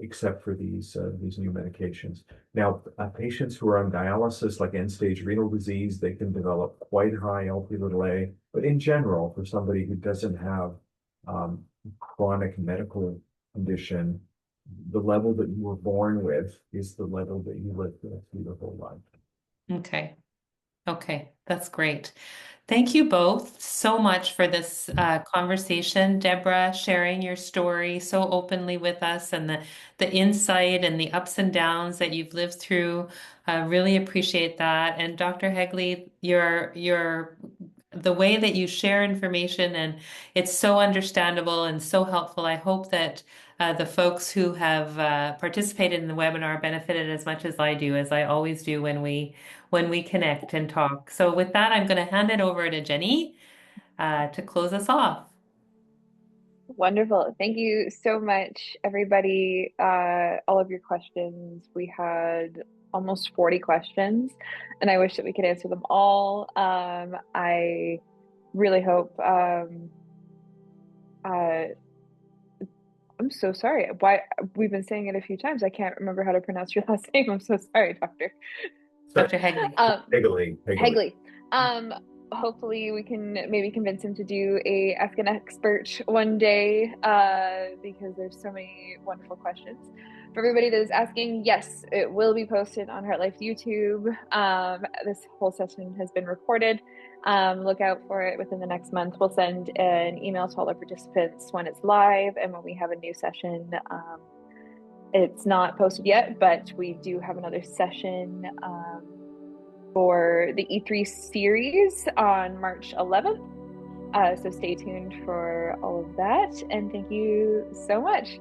except for these new medications. Now, patients who are on dialysis, like end-stage renal disease, they can develop quite high LP little a. But in general, for somebody who doesn't have chronic medical condition, the level that you were born with is the level that you live with through your whole life. Okay. Okay, that's great. Thank you both so much for this conversation. Debra, sharing your story so openly with us, and the insight and the ups and downs that you've lived through. I really appreciate that. And Dr. Hegley, the way that you share information, and it's so understandable and so helpful. I hope that the folks who have participated in the webinar benefited as much as I do, as I always do when we connect and talk. So with that, I'm going to hand it over to Jenny to close us off. Wonderful. Thank you so much, everybody. All of your questions. We had almost 40 questions, and I wish that we could answer them all. I really hope. I'm so sorry. Why we've been saying it a few times. I can't remember how to pronounce your last name. I'm so sorry, Doctor. Dr. Hegley. Hegley. Hopefully we can maybe convince him to do a Ask an Expert one day, because there's so many wonderful questions. For everybody that is asking, yes, it will be posted on HeartLife YouTube. This whole session has been recorded. Look out for it within the next month. We'll send an email to all our participants when it's live and when we have a new session. It's not posted yet, but we do have another session for the E3 series on March 11th. So stay tuned for all of that. And thank you so much.